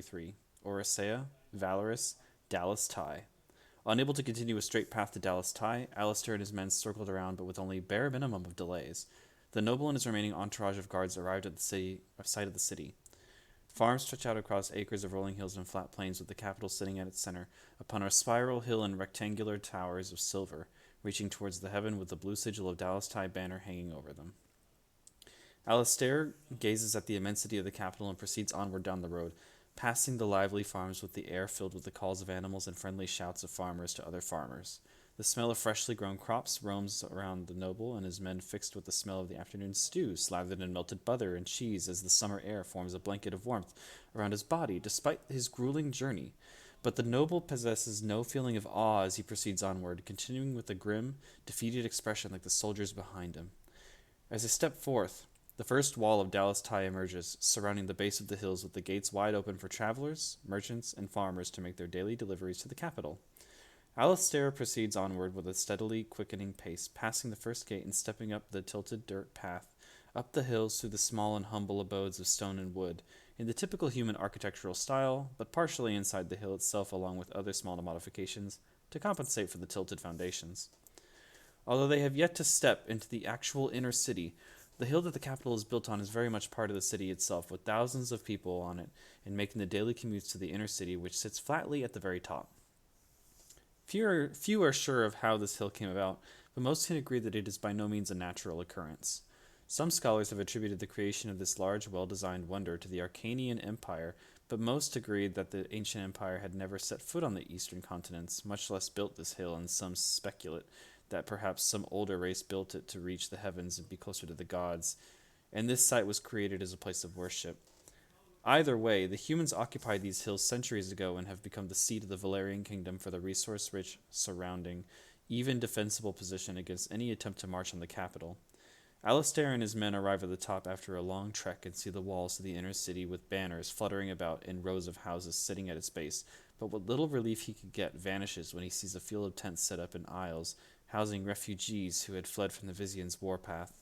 3. Oricea, Valorous, Dallas Ty. Unable to continue a straight path to Dallas Ty, Alistair and his men circled around, but with only bare minimum of delays. The noble and his remaining entourage of guards arrived at the site of the city. Farms stretch out across acres of rolling hills and flat plains, with the capital sitting at its center, upon a spiral hill and rectangular towers of silver, reaching towards the heaven with the blue sigil of Dallas Ty banner hanging over them. Alistair gazes at the immensity of the capital and proceeds onward down the road, passing the lively farms with the air filled with the calls of animals and friendly shouts of farmers to other farmers. The smell of freshly grown crops roams around the noble and his men, fixed with the smell of the afternoon stew, slathered in melted butter and cheese as the summer air forms a blanket of warmth around his body, despite his grueling journey. But the noble possesses no feeling of awe as he proceeds onward, continuing with a grim, defeated expression like the soldiers behind him. As they step forth, the first wall of Dallas Ty emerges, surrounding the base of the hills with the gates wide open for travelers, merchants, and farmers to make their daily deliveries to the capital. Alistair proceeds onward with a steadily quickening pace, passing the first gate and stepping up the tilted dirt path, up the hills through the small and humble abodes of stone and wood, in the typical human architectural style, but partially inside the hill itself along with other small modifications to compensate for the tilted foundations. Although they have yet to step into the actual inner city, the hill that the capital is built on is very much part of the city itself, with thousands of people on it and making the daily commutes to the inner city, which sits flatly at the very top. Few are sure of how this hill came about, but most can agree that it is by no means a natural occurrence. Some scholars have attributed the creation of this large, well-designed wonder to the Arcanian Empire, but most agreed that the ancient empire had never set foot on the eastern continents, much less built this hill, and some speculate that perhaps some older race built it to reach the heavens and be closer to the gods, and this site was created as a place of worship. Either way, the humans occupied these hills centuries ago and have become the seat of the Valerian kingdom for the resource-rich surrounding, even defensible position against any attempt to march on the capital. Alistair and his men arrive at the top after a long trek and see the walls of the inner city with banners fluttering about and rows of houses sitting at its base, but what little relief he could get vanishes when he sees a field of tents set up in aisles, housing refugees who had fled from the Vizian's warpath.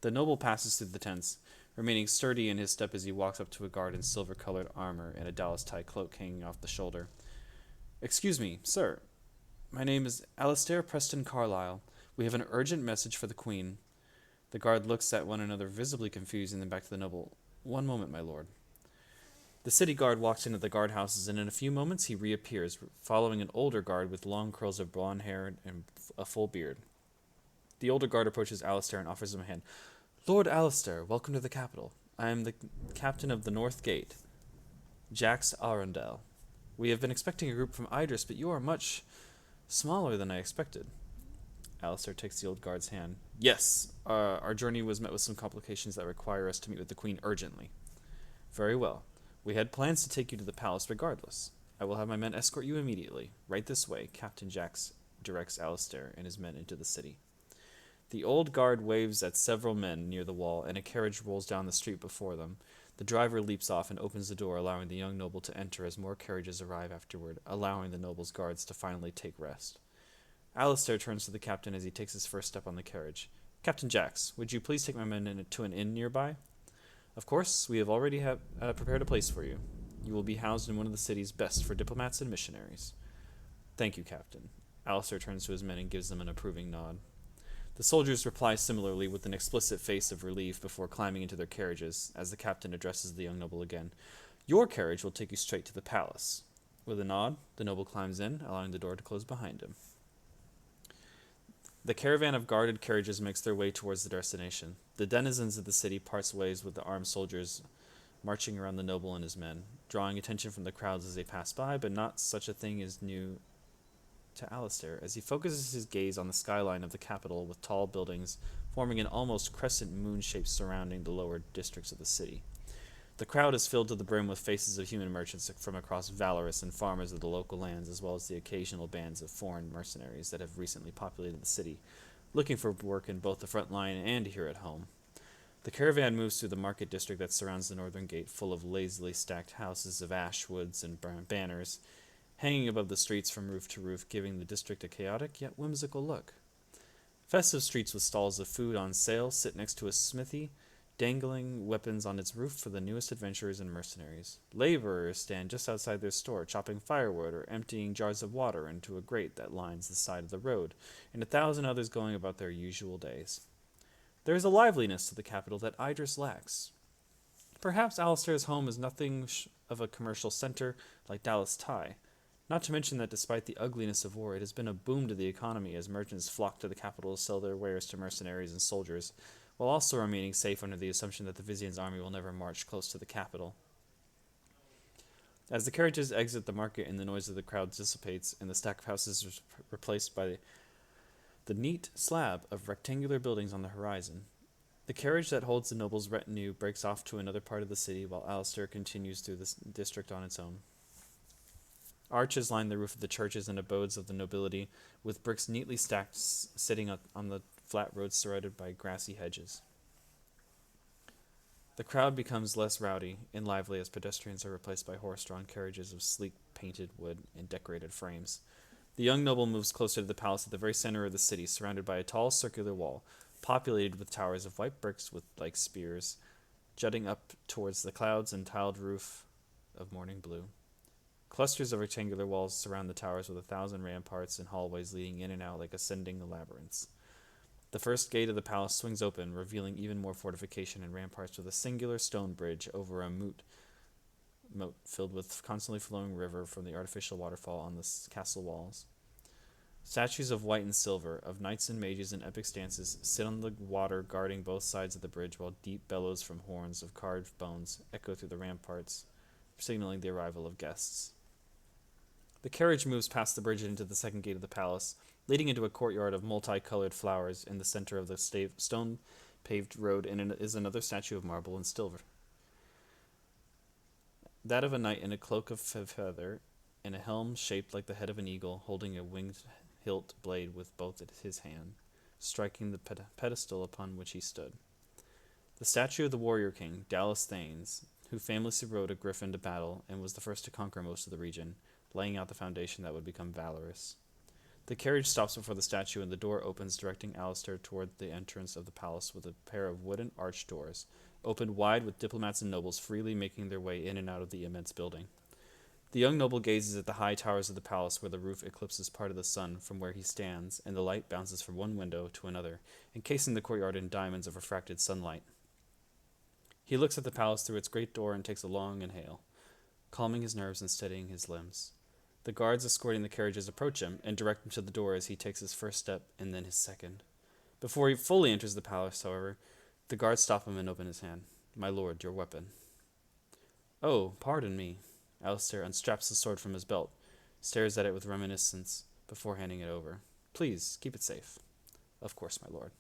The noble passes through the tents, remaining sturdy in his step as he walks up to a guard in silver-colored armor and a Dallas Ty cloak hanging off the shoulder. "Excuse me, sir. My name is Alistair Preston Carlyle. We have an urgent message for the Queen." The guard looks at one another, visibly confused, and then back to the noble. "One moment, my lord." The city guard walks into the guardhouses, and in a few moments he reappears, following an older guard with long curls of blonde hair and a full beard. The older guard approaches Alistair and offers him a hand. "Lord Alistair, welcome to the capital. I am the captain of the North Gate, Jax Arundel. We have been expecting a group from Idris, but you are much smaller than I expected." Alistair takes the old guard's hand. "Yes, our journey was met with some complications that require us to meet with the Queen urgently." "Very well. We had plans to take you to the palace regardless. I will have my men escort you immediately. Right this way," Captain Jax directs Alistair and his men into the city. The old guard waves at several men near the wall, and a carriage rolls down the street before them. The driver leaps off and opens the door, allowing the young noble to enter as more carriages arrive afterward, allowing the noble's guards to finally take rest. Alistair turns to the captain as he takes his first step on the carriage. "Captain Jax, would you please take my men to an inn nearby?" "Of course, we have already prepared a place for you. You will be housed in one of the city's best for diplomats and missionaries." "Thank you, Captain." Alistair turns to his men and gives them an approving nod. The soldiers reply similarly with an explicit face of relief before climbing into their carriages, as the captain addresses the young noble again. "Your carriage will take you straight to the palace." With a nod, the noble climbs in, allowing the door to close behind him. The caravan of guarded carriages makes their way towards the destination. The denizens of the city parts ways with the armed soldiers marching around the noble and his men, drawing attention from the crowds as they pass by, but not such a thing is new to Alistair, as he focuses his gaze on the skyline of the capital with tall buildings forming an almost crescent moon shape surrounding the lower districts of the city. The crowd is filled to the brim with faces of human merchants from across Valorous and farmers of the local lands, as well as the occasional bands of foreign mercenaries that have recently populated the city, looking for work in both the front line and here at home. The caravan moves through the market district that surrounds the northern gate, full of lazily stacked houses of ash woods and banners, hanging above the streets from roof to roof, giving the district a chaotic yet whimsical look. Festive streets with stalls of food on sale sit next to a smithy, dangling weapons on its roof for the newest adventurers and mercenaries. Laborers stand just outside their store, chopping firewood or emptying jars of water into a grate that lines the side of the road, and 1,000 others going about their usual days. There is a liveliness to the capital that Idris lacks. Perhaps Alistair's home is nothing of a commercial center like Dallas Ty, not to mention that despite the ugliness of war, it has been a boom to the economy as merchants flock to the capital to sell their wares to mercenaries and soldiers, while also remaining safe under the assumption that the Vizian's army will never march close to the capital. As the carriages exit the market and the noise of the crowd dissipates, and the stack of houses is replaced by the neat slab of rectangular buildings on the horizon, the carriage that holds the noble's retinue breaks off to another part of the city, while Alistair continues through the district on its own. Arches line the roof of the churches and abodes of the nobility, with bricks neatly stacked sitting on the flat roads surrounded by grassy hedges. The crowd becomes less rowdy and lively as pedestrians are replaced by horse-drawn carriages of sleek painted wood and decorated frames. The young noble moves closer to the palace at the very center of the city, surrounded by a tall circular wall, populated with towers of white bricks like spears, jutting up towards the clouds and tiled roof of morning blue. Clusters of rectangular walls surround the towers with 1,000 ramparts and hallways leading in and out like ascending labyrinths. The first gate of the palace swings open, revealing even more fortification and ramparts with a singular stone bridge over a moat filled with constantly flowing river from the artificial waterfall on the castle walls. Statues of white and silver, of knights and mages in epic stances, sit on the water guarding both sides of the bridge, while deep bellows from horns of carved bones echo through the ramparts, signaling the arrival of guests. The carriage moves past the bridge into the second gate of the palace, leading into a courtyard of multicolored flowers. In the center of the stone-paved road is another statue of marble and silver. That of a knight in a cloak of feather, and a helm shaped like the head of an eagle, holding a winged hilt blade with both his hands, striking the pedestal upon which he stood. The statue of the warrior king, Dallas Thanes, who famously rode a griffin to battle and was the first to conquer most of the region, laying out the foundation that would become Valorous. The carriage stops before the statue, and the door opens, directing Alistair toward the entrance of the palace with a pair of wooden arched doors, opened wide with diplomats and nobles freely making their way in and out of the immense building. The young noble gazes at the high towers of the palace, where the roof eclipses part of the sun from where he stands, and the light bounces from one window to another, encasing the courtyard in diamonds of refracted sunlight. He looks at the palace through its great door and takes a long inhale, calming his nerves and steadying his limbs. The guards escorting the carriages approach him and direct him to the door as he takes his first step and then his second. Before he fully enters the palace, however, the guards stop him and open his hand. "My lord, your weapon." "Oh, pardon me." Alistair unstraps the sword from his belt, stares at it with reminiscence before handing it over. "Please, keep it safe." "Of course, my lord."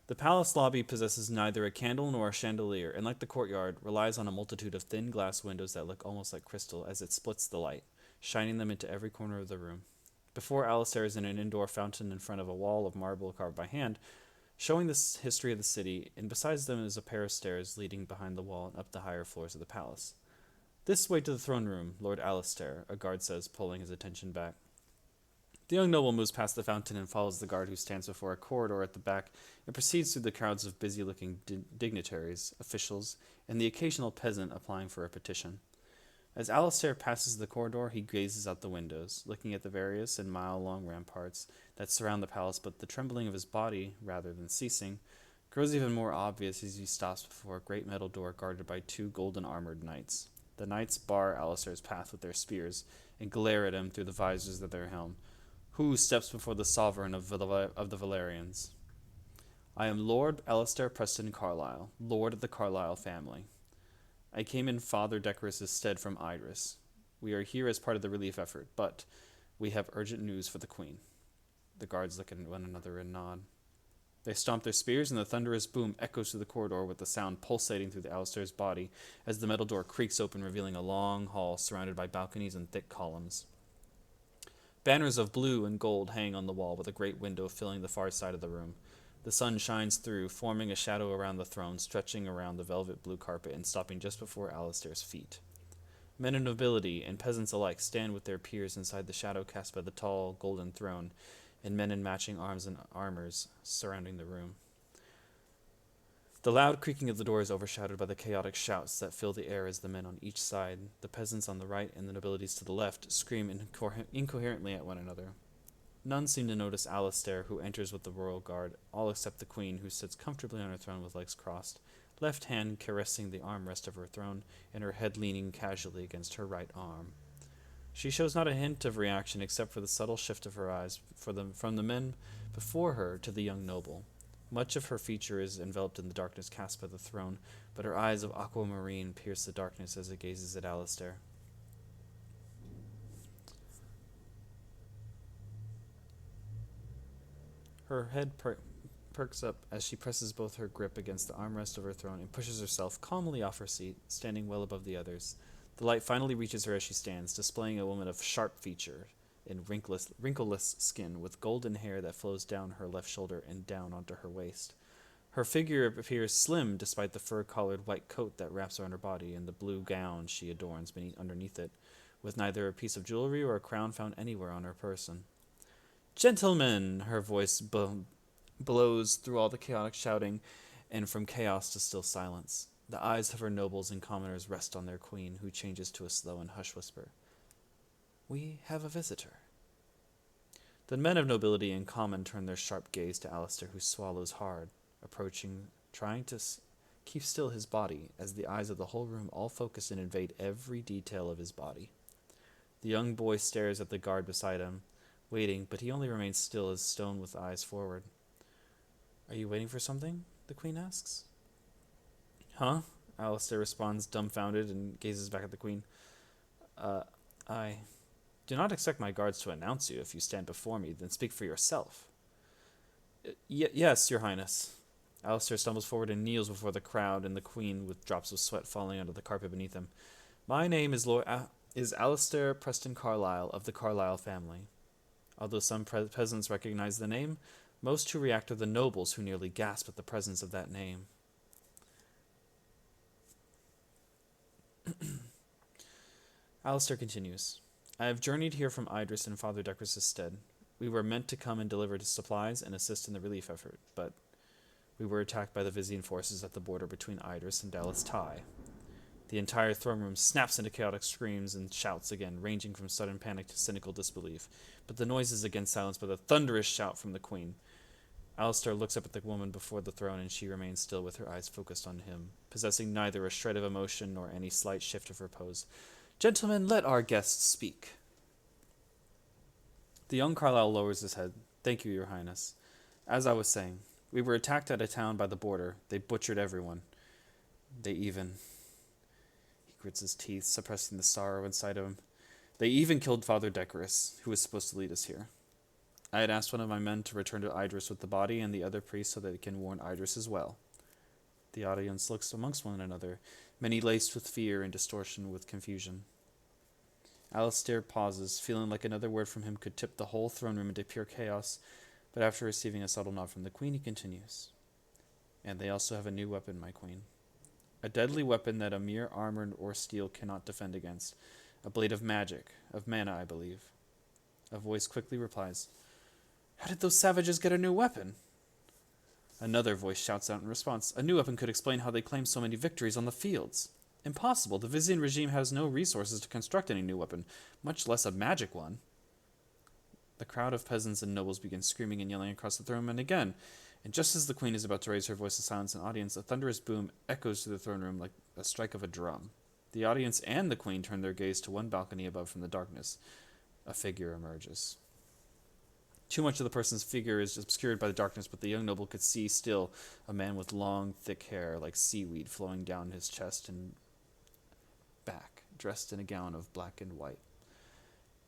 The palace lobby possesses neither a candle nor a chandelier, and like the courtyard, relies on a multitude of thin glass windows that look almost like crystal as it splits the light, shining them into every corner of the room. Before Alistair is in an indoor fountain in front of a wall of marble carved by hand, showing the history of the city, and besides them is a pair of stairs leading behind the wall and up the higher floors of the palace. "This way to the throne room, Lord Alistair," a guard says, pulling his attention back. The young noble moves past the fountain and follows the guard, who stands before a corridor at the back, and proceeds through the crowds of busy-looking dignitaries, officials, and the occasional peasant applying for a petition. As Alistair passes the corridor, he gazes out the windows, looking at the various and mile-long ramparts that surround the palace, but the trembling of his body, rather than ceasing, grows even more obvious as he stops before a great metal door guarded by 2 golden-armored knights. The knights bar Alistair's path with their spears and glare at him through the visors of their helm. "Who steps before the sovereign of the Valerians?" "I am Lord Alistair Preston Carlyle, Lord of the Carlyle family. I came in Father Decorus's stead from Idris. We are here as part of the relief effort, but we have urgent news for the Queen." The guards look at one another and nod. They stomp their spears, and the thunderous boom echoes through the corridor with the sound pulsating through Alistair's body as the metal door creaks open, revealing a long hall surrounded by balconies and thick columns. Banners of blue and gold hang on the wall, with a great window filling the far side of the room. The sun shines through, forming a shadow around the throne, stretching around the velvet blue carpet and stopping just before Alistair's feet. Men of nobility and peasants alike stand with their peers inside the shadow cast by the tall, golden throne, and men in matching arms and armors surrounding the room. The loud creaking of the door is overshadowed by the chaotic shouts that fill the air as the men on each side, the peasants on the right and the nobilities to the left, scream incoherently at one another. None seem to notice Alistair, who enters with the royal guard, all except the queen, who sits comfortably on her throne with legs crossed, left hand caressing the armrest of her throne, and her head leaning casually against her right arm. She shows not a hint of reaction except for the subtle shift of her eyes from the men before her to the young noble. Much of her feature is enveloped in the darkness cast by the throne, but her eyes of aquamarine pierce the darkness as it gazes at Alistair. Her head perks up as she presses both her grip against the armrest of her throne and pushes herself calmly off her seat, standing well above the others. The light finally reaches her as she stands, displaying a woman of sharp feature and wrinkleless skin, with golden hair that flows down her left shoulder and down onto her waist. Her figure appears slim despite the fur-collared white coat that wraps around her body and the blue gown she adorns underneath it, with neither a piece of jewelry or a crown found anywhere on her person. "Gentlemen!" Her voice blows through all the chaotic shouting, and from chaos to still silence. The eyes of her nobles and commoners rest on their queen, who changes to a slow and hushed whisper. "We have a visitor." The men of nobility and common turn their sharp gaze to Alistair, who swallows hard, approaching, trying to keep still his body, as the eyes of the whole room all focus and invade every detail of his body. The young boy stares at the guard beside him, waiting, but he only remains still as stone with eyes forward. "Are you waiting for something?" the queen asks. "Huh?" Alistair responds, dumbfounded, and gazes back at the queen. I do not expect my guards to announce you. If you stand before me, then speak for yourself." Yes, your highness." Alistair stumbles forward and kneels before the crowd and the queen, with drops of sweat falling onto the carpet beneath him. "My name is Alistair Preston Carlyle, of the Carlyle family." Although some peasants recognize the name, most who react are the nobles, who nearly gasp at the presence of that name. Alistair continues, "I have journeyed here from Idris in Father Decris' stead. We were meant to come and deliver supplies and assist in the relief effort, but we were attacked by the Vizian forces at the border between Idris and Dallas Tai. The entire throne room snaps into chaotic screams and shouts again, ranging from sudden panic to cynical disbelief, but the noise is again silenced by the thunderous shout from the queen. Alistair looks up at the woman before the throne, and she remains still with her eyes focused on him, possessing neither a shred of emotion nor any slight shift of her pose. "Gentlemen, let our guests speak." The young Carlyle lowers his head. "Thank you, your highness. As I was saying, we were attacked at a town by the border. They butchered everyone. He grits his teeth, suppressing the sorrow inside of him. They even killed Father Decris, who was supposed to lead us here. I had asked one of my men to return to Idris with the body and the other priests so that they can warn Idris as well." The audience looks amongst one another, many laced with fear and distortion with confusion. Alistair pauses, feeling like another word from him could tip the whole throne room into pure chaos, but after receiving a subtle nod from the queen, he continues. "And they also have a new weapon, my queen. A deadly weapon that a mere armor or steel cannot defend against. A blade of magic, of mana, I believe." A voice quickly replies, "How did those savages get a new weapon?" Another voice shouts out in response, "A new weapon could explain how they claim so many victories on the fields. Impossible. The Vizian regime has no resources to construct any new weapon, much less a magic one." The crowd of peasants and nobles begin screaming and yelling across the throne room, and just as the queen is about to raise her voice to silence an audience, a thunderous boom echoes through the throne room like a strike of a drum. The audience and the queen turn their gaze to one balcony above from the darkness. A figure emerges. Too much of the person's figure is obscured by the darkness, but the young noble could see still a man with long, thick hair like seaweed flowing down his chest and back, dressed in a gown of black and white.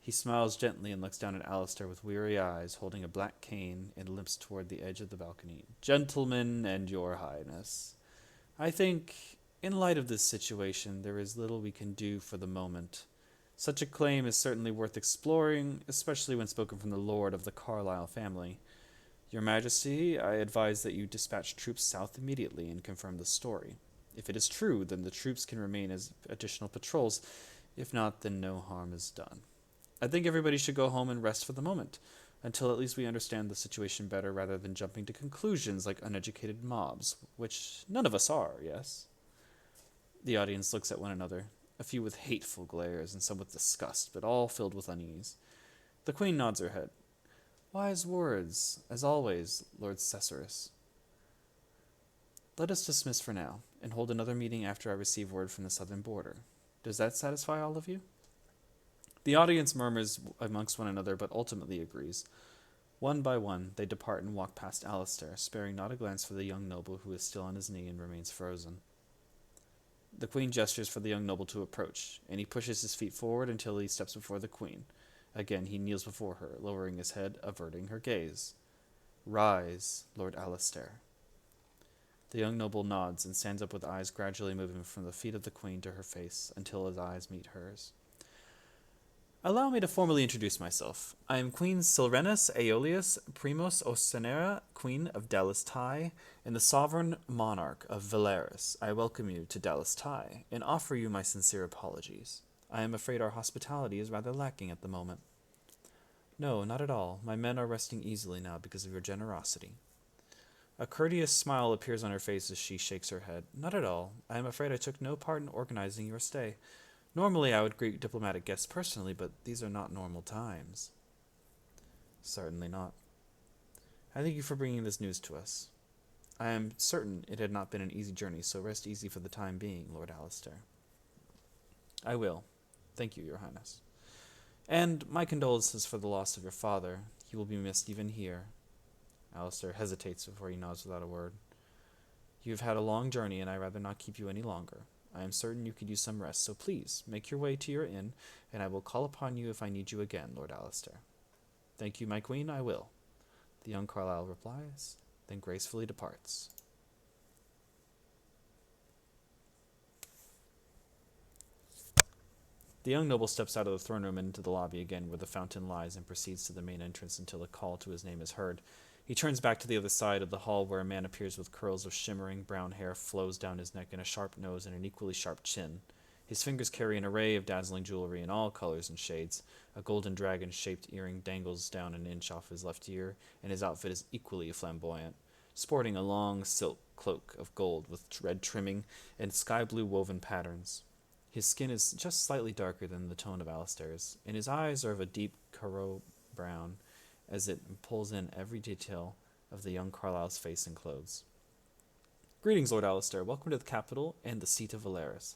He smiles gently and looks down at Alistair with weary eyes, holding a black cane, and limps toward the edge of the balcony. "Gentlemen and your highness, I think, in light of this situation, there is little we can do for the moment. Such a claim is certainly worth exploring, especially when spoken from the lord of the Carlyle family. Your Majesty, I advise that you dispatch troops south immediately and confirm the story. If it is true, then the troops can remain as additional patrols. If not, then no harm is done. I think everybody should go home and rest for the moment. until at least we understand the situation better rather than jumping to conclusions like uneducated mobs, which none of us are, yes? The audience looks at one another, a few with hateful glares and some with disgust, but all filled with unease. The queen nods her head. Wise words, as always, Lord Cesarus. Let us dismiss for now, and hold another meeting after I receive word from the southern border. Does that satisfy all of you? The audience murmurs amongst one another, but ultimately agrees. One by one, they depart and walk past Alistair, sparing not a glance for the young noble who is still on his knee and remains frozen. The queen gestures for the young noble to approach, and he pushes his feet forward until he steps before the queen. Again he kneels before her, lowering his head, averting her gaze. Rise, Lord Alistair. The young noble nods and stands up with eyes gradually moving from the feet of the queen to her face until his eyes meet hers. Allow me to formally introduce myself. I am Queen Silrenus Aeolius Primos Ocenera, Queen of Dallastai, and the sovereign monarch of Velaris. I welcome you to Dallastai, and offer you my sincere apologies. I am afraid our hospitality is rather lacking at the moment. No, not at all. My men are resting easily now because of your generosity. A courteous smile appears on her face as she shakes her head. Not at all. I am afraid I took no part in organizing your stay. Normally I would greet diplomatic guests personally, but these are not normal times. Certainly not. I thank you for bringing this news to us. I am certain it had not been an easy journey, so rest easy for the time being, Lord Alistair. I will. Thank you, Your Highness. And my condolences for the loss of your father. He will be missed even here. Alistair hesitates before he nods without a word. You have had a long journey, and I rather not keep you any longer. I am certain you could use some rest, so please, make your way to your inn, and I will call upon you if I need you again, Lord Alistair. Thank you, my queen, I will. The young Carlyle replies, then gracefully departs. The young noble steps out of the throne room into the lobby again where the fountain lies and proceeds to the main entrance until a call to his name is heard. He turns back to the other side of the hall where a man appears with curls of shimmering brown hair flows down his neck and a sharp nose and an equally sharp chin. His fingers carry an array of dazzling jewelry in all colors and shades. A golden dragon-shaped earring dangles down an inch off his left ear, and his outfit is equally flamboyant, sporting a long silk cloak of gold with red trimming and sky-blue woven patterns. His skin is just slightly darker than the tone of Alistair's, and his eyes are of a deep Caro brown, as it pulls in every detail of the young Carlyle's face and clothes. Greetings, Lord Alistair. Welcome to the capital and the seat of Velaris.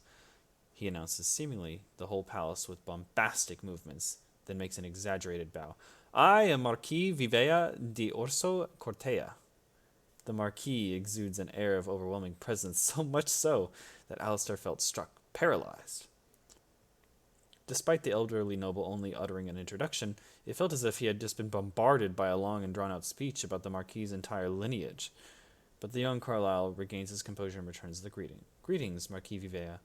He announces seemingly the whole palace with bombastic movements, then makes an exaggerated bow. I am Marquis Vivea de Orso Cortea. The Marquis exudes an air of overwhelming presence, so much so that Alistair felt struck, paralyzed. Despite the elderly noble only uttering an introduction, it felt as if he had just been bombarded by a long and drawn-out speech about the Marquis's entire lineage. But the young Carlyle regains his composure and returns the greeting. Greetings, Marquis Vivea.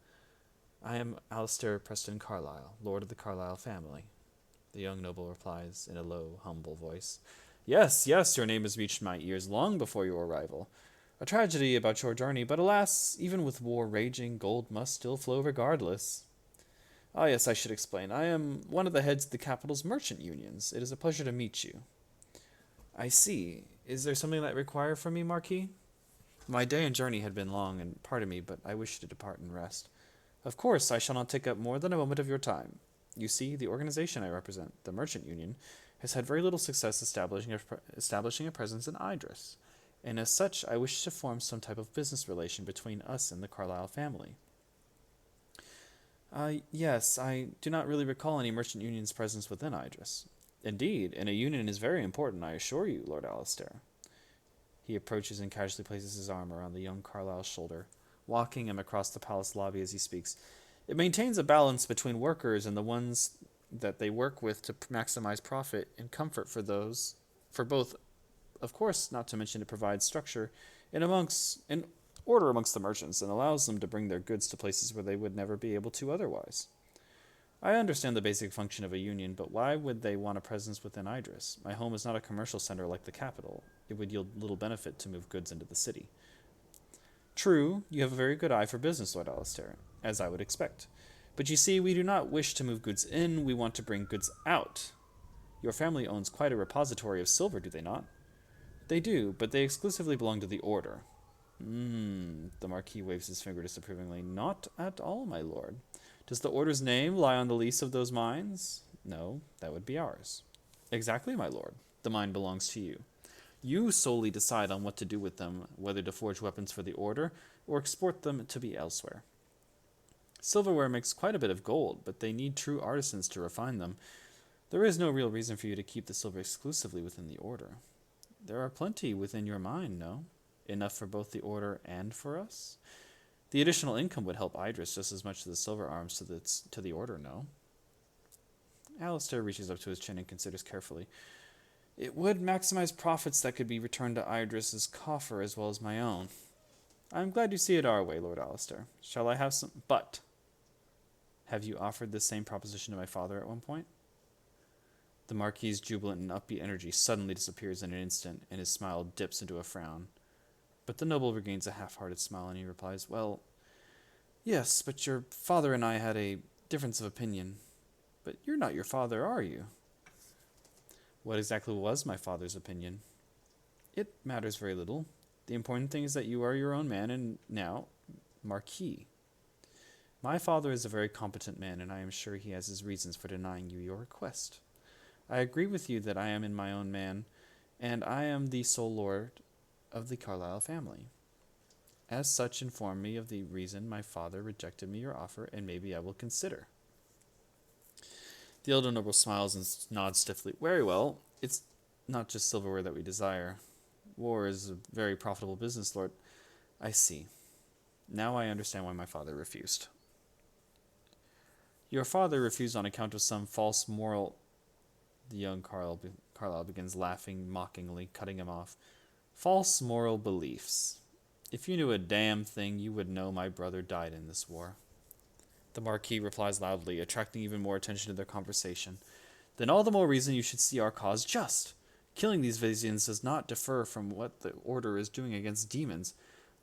I am Alistair Preston Carlyle, Lord of the Carlyle family. The young noble replies in a low, humble voice. Yes, your name has reached my ears long before your arrival. A tragedy about your journey, but alas, even with war raging, gold must still flow regardless. Ah, yes, I should explain. I am one of the heads of the capital's merchant unions. It is a pleasure to meet you. I see. Is there something that you require from me, Marquis? My day and journey had been long, and pardon me, but I wish to depart and rest. Of course, I shall not take up more than a moment of your time. You see, the organization I represent, the Merchant Union, has had very little success establishing a presence in Idris, and as such, I wish to form some type of business relation between us and the Carlyle family. Yes, I do not really recall any merchant union's presence within Idris. Indeed, and a union is very important, I assure you, Lord Alistair. He approaches and casually places his arm around the young Carlyle's shoulder, walking him across the palace lobby as he speaks. It maintains a balance between workers and the ones that they work with to maximize profit and comfort for both, of course, not to mention it provides structure and order amongst the merchants and allows them to bring their goods to places where they would never be able to otherwise. I understand the basic function of a union, but why would they want a presence within Idris? My home is not a commercial center like the capital. It would yield little benefit to move goods into the city. True, you have a very good eye for business, Lord Alistair, as I would expect. But you see, we do not wish to move goods in, we want to bring goods out. Your family owns quite a repository of silver, do they not? They do, but they exclusively belong to the Order. The Marquis waves his finger disapprovingly. Not at all, my lord. Does the Order's name lie on the lease of those mines? No, that would be ours. Exactly, my lord. The mine belongs to you. You solely decide on what to do with them, whether to forge weapons for the Order or export them to be elsewhere. Silverware makes quite a bit of gold, but they need true artisans to refine them. There is no real reason for you to keep the silver exclusively within the Order. There are plenty within your mine, no? Enough for both the Order and for us? The additional income would help Idris just as much as the silver arms to the Order, no? Alistair reaches up to his chin and considers carefully. It would maximize profits that could be returned to Idris's coffer as well as my own. I'm glad you see it our way, Lord Alistair. Shall I have some... But... Have you offered this same proposition to my father at one point? The Marquis's jubilant and upbeat energy suddenly disappears in an instant, and his smile dips into a frown. But the noble regains a half-hearted smile, and he replies, Well, yes, but your father and I had a difference of opinion. But you're not your father, are you? What exactly was my father's opinion? It matters very little. The important thing is that you are your own man, and now, Marquis. My father is a very competent man, and I am sure he has his reasons for denying you your request. I agree with you that I am in my own man, and I am the sole lord of the Carlyle family. As such, inform me of the reason my father rejected me your offer, and maybe I will consider. The elder noble smiles and nods stiffly. Very well. It's not just silverware that we desire. War is a very profitable business, Lord. I see. Now I understand why my father refused. Your father refused on account of some false moral... The young Carlyle begins laughing mockingly, cutting him off. False moral beliefs. If you knew a damn thing, you would know my brother died in this war. The Marquis replies loudly, attracting even more attention to their conversation. Then all the more reason you should see our cause just. Killing these Vizians does not differ from what the Order is doing against demons.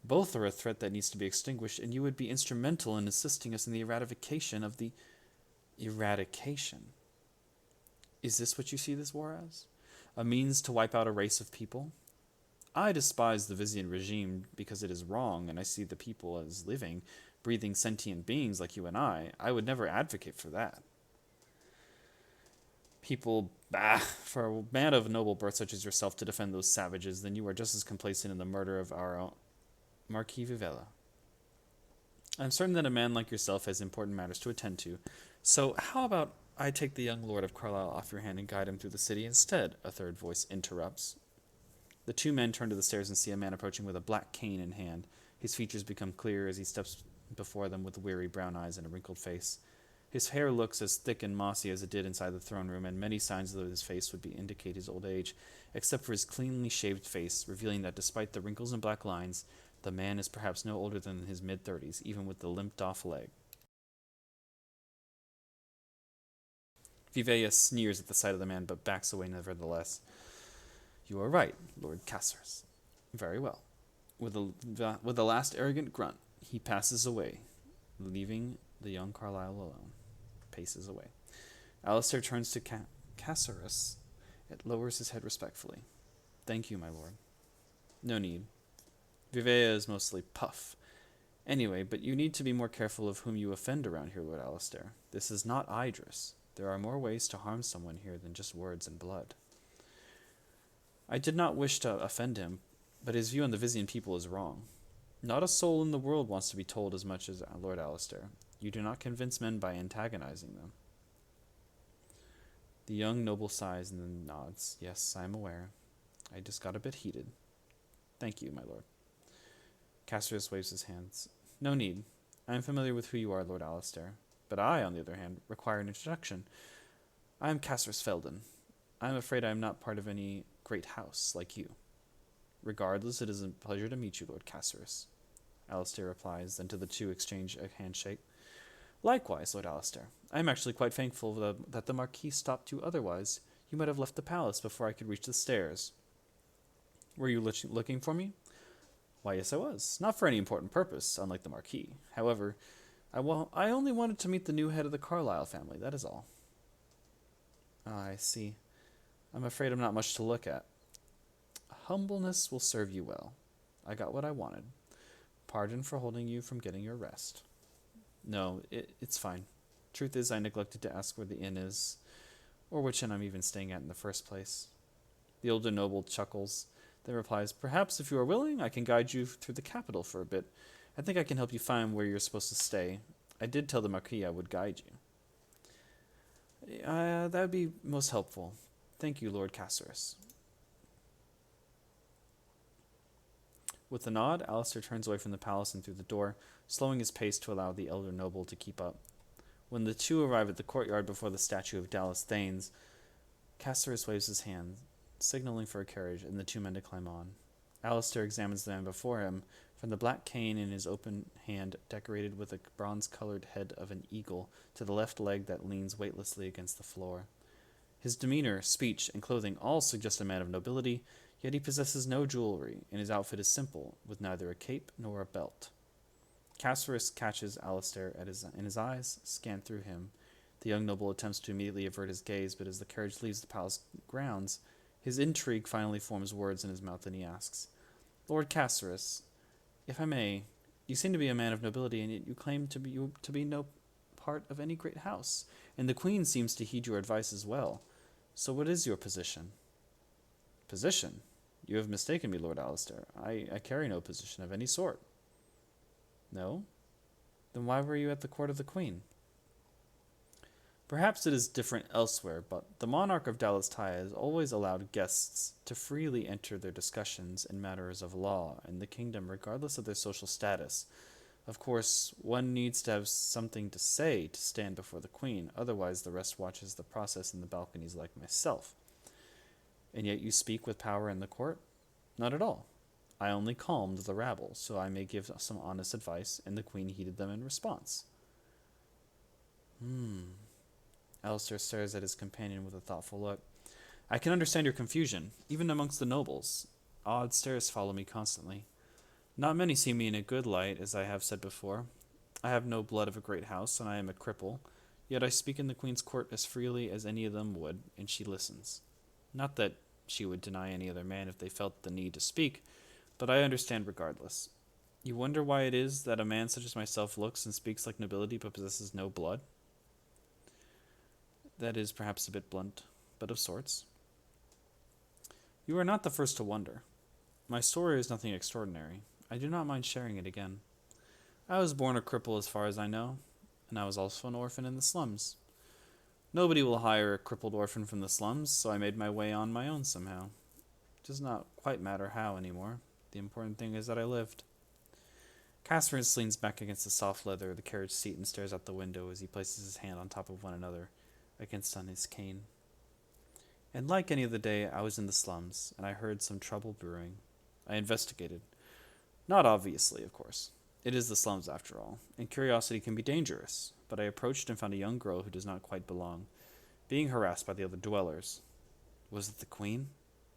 Both are a threat that needs to be extinguished, and you would be instrumental in assisting us in the eradication of the... Eradication? Is this what you see this war as? A means to wipe out a race of people? I despise the Vizian regime because it is wrong, and I see the people as living, breathing sentient beings like you and I. I would never advocate for that. People, for a man of noble birth such as yourself to defend those savages, then you are just as complacent in the murder of our own Marquis Vivella. I'm certain that a man like yourself has important matters to attend to, so how about I take the young lord of Carlisle off your hand and guide him through the city instead, a third voice interrupts. The two men turn to the stairs and see a man approaching with a black cane in hand. His features become clear as he steps before them with weary brown eyes and a wrinkled face. His hair looks as thick and mossy as it did inside the throne room, and many signs of his face would indicate his old age, except for his cleanly shaved face, revealing that despite the wrinkles and black lines, the man is perhaps no older than his mid-30s, even with the limped-off leg. Vivella sneers at the sight of the man, but backs away nevertheless. You are right, Lord Caceres. Very well. With a last arrogant grunt, he passes away, leaving the young Carlyle alone. Paces away. Alistair turns to Caceres. It lowers his head respectfully. Thank you, my lord. No need. Vivella is mostly puff. Anyway, but you need to be more careful of whom you offend around here, Lord Alistair. This is not Idris. There are more ways to harm someone here than just words and blood. I did not wish to offend him, but his view on the Vizian people is wrong. Not a soul in the world wants to be told as much as Lord Alistair. You do not convince men by antagonizing them. The young noble sighs and then nods. Yes, I am aware. I just got a bit heated. Thank you, my lord. Caceres waves his hands. No need. I am familiar with who you are, Lord Alistair. But I, on the other hand, require an introduction. I am Caceres Felden. I am afraid I am not part of any great house like you. Regardless, it is a pleasure to meet you, Lord Caceres. Alistair replies, then to the two exchange a handshake. Likewise, Lord Alistair. I am actually quite thankful that the Marquis stopped you otherwise. You might have left the palace before I could reach the stairs. Were you looking for me? Why, yes, I was. Not for any important purpose, unlike the Marquis. However, I only wanted to meet the new head of the Carlyle family, that is all. Ah, I see. I'm afraid I'm not much to look at. Humbleness will serve you well. I got what I wanted. Pardon for holding you from getting your rest. No, it's fine. Truth is, I neglected to ask where the inn is, or which inn I'm even staying at in the first place. The older noble chuckles, then replies, Perhaps if you are willing, I can guide you through the capital for a bit. I think I can help you find where you're supposed to stay. I did tell the Marquis I would guide you. That would be most helpful. Thank you, Lord Caceres. With a nod, Alistair turns away from the palace and through the door, slowing his pace to allow the elder noble to keep up. When the two arrive at the courtyard before the statue of Dallas Thanes, Caceres waves his hand, signaling for a carriage, and the two men to climb on. Alistair examines the man before him, from the black cane in his open hand decorated with a bronze-colored head of an eagle to the left leg that leans weightlessly against the floor. His demeanor, speech, and clothing all suggest a man of nobility, yet he possesses no jewelry, and his outfit is simple, with neither a cape nor a belt. Caceres catches Alistair in his eyes, scan through him. The young noble attempts to immediately avert his gaze, but as the carriage leaves the palace grounds, his intrigue finally forms words in his mouth, and he asks, Lord Caceres, if I may, you seem to be a man of nobility, and yet you claim to be no part of any great house, and the Queen seems to heed your advice as well. So what is your position? Position? You have mistaken me, Lord Alistair. I carry no position of any sort. No? Then why were you at the court of the Queen? Perhaps it is different elsewhere, but the monarch of Dalastaya has always allowed guests to freely enter their discussions in matters of law in the kingdom, regardless of their social status. Of course, one needs to have something to say to stand before the Queen, otherwise the rest watches the process in the balconies like myself. And yet you speak with power in the court? Not at all. I only calmed the rabble, so I may give some honest advice, and the Queen heeded them in response. Alistair stares at his companion with a thoughtful look. I can understand your confusion, even amongst the nobles. Odd stares follow me constantly. Not many see me in a good light, as I have said before. I have no blood of a great house, and I am a cripple, yet I speak in the Queen's court as freely as any of them would, and she listens. Not that she would deny any other man if they felt the need to speak, but I understand regardless. You wonder why it is that a man such as myself looks and speaks like nobility but possesses no blood? That is perhaps a bit blunt, but of sorts. You are not the first to wonder. My story is nothing extraordinary. I do not mind sharing it again. I was born a cripple as far as I know, and I was also an orphan in the slums. Nobody will hire a crippled orphan from the slums, so I made my way on my own somehow. It does not quite matter how anymore. The important thing is that I lived. Caceres leans back against the soft leather of the carriage seat and stares out the window as he places his hand on top of one another against on his cane. And like any other day, I was in the slums, and I heard some trouble brewing. I investigated. Not obviously, of course. It is the slums, after all, and curiosity can be dangerous, but I approached and found a young girl who does not quite belong, being harassed by the other dwellers. Was it the Queen?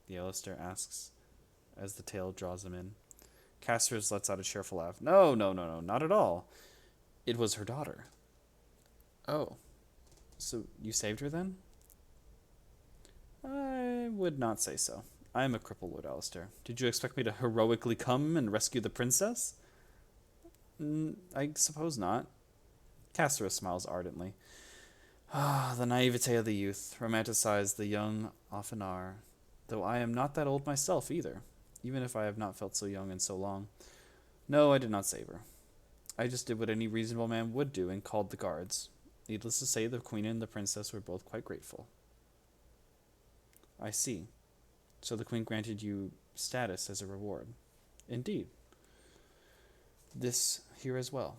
The Alistair asks, as the tale draws him in. Caceres lets out a cheerful laugh. No, not at all. It was her daughter. Oh. So you saved her then? I would not say so. I am a cripple, Lord Alistair. Did you expect me to heroically come and rescue the princess? I suppose not. Caceres smiles ardently. Ah, the naivete of the youth. Romanticized the young often are. Though I am not that old myself either, even if I have not felt so young in so long. No, I did not save her. I just did what any reasonable man would do and called the guards. Needless to say, the Queen and the princess were both quite grateful. I see. So the Queen granted you status as a reward. Indeed. This here as well.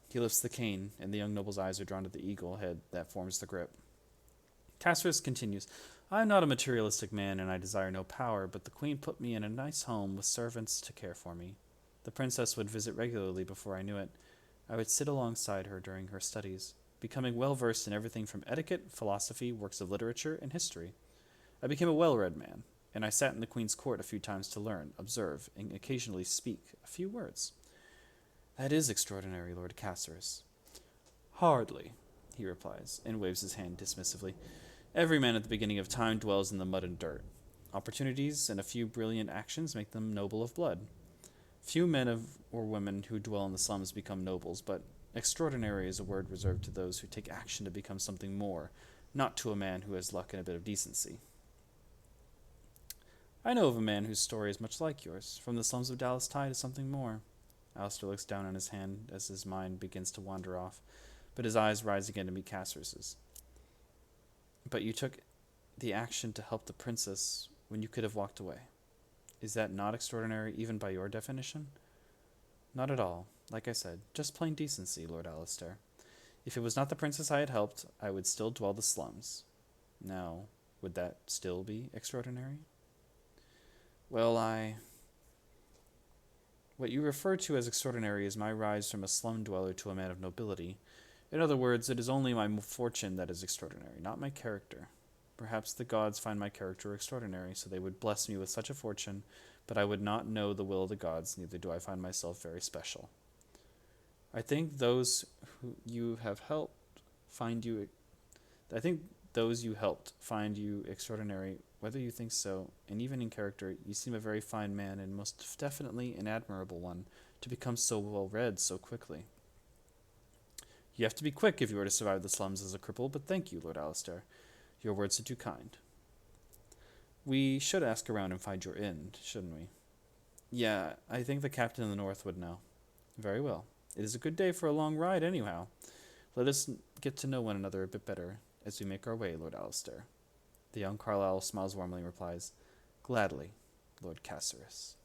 He lifts the cane, and the young noble's eyes are drawn to the eagle head that forms the grip. Caceres continues, I am not a materialistic man, and I desire no power, but the Queen put me in a nice home with servants to care for me. The princess would visit regularly before I knew it. I would sit alongside her during her studies, becoming well-versed in everything from etiquette, philosophy, works of literature, and history. I became a well-read man, and I sat in the Queen's court a few times to learn, observe, and occasionally speak a few words. That is extraordinary, Lord Caceres. Hardly, he replies, and waves his hand dismissively. Every man at the beginning of time dwells in the mud and dirt. Opportunities and a few brilliant actions make them noble of blood. Few men or women who dwell in the slums become nobles, but extraordinary is a word reserved to those who take action to become something more, not to a man who has luck and a bit of decency. I know of a man whose story is much like yours, from the slums of Dallas Ty to something more. Alistair looks down on his hand as his mind begins to wander off, but his eyes rise again to meet Casseris's. But you took the action to help the princess when you could have walked away. Is that not extraordinary, even by your definition? Not at all. Like I said, just plain decency, Lord Alistair. If it was not the princess I had helped, I would still dwell the slums. Now, would that still be extraordinary? Well, What you refer to as extraordinary is my rise from a slum dweller to a man of nobility. In other words, it is only my fortune that is extraordinary, not my character. Perhaps the gods find my character extraordinary, so they would bless me with such a fortune, but I would not know the will of the gods, neither do I find myself very special. I think those you helped find you extraordinary, whether you think so, and even in character, you seem a very fine man, and most definitely an admirable one, to become so well read so quickly. You have to be quick if you are to survive the slums as a cripple, but thank you, Lord Alistair. Your words are too kind. We should ask around and find your inn, shouldn't we? Yeah, I think the captain in the north would know. Very well. It is a good day for a long ride, anyhow. Let us get to know one another a bit better as we make our way, Lord Alistair. The young Carlyle smiles warmly and replies, Gladly, Lord Casseris.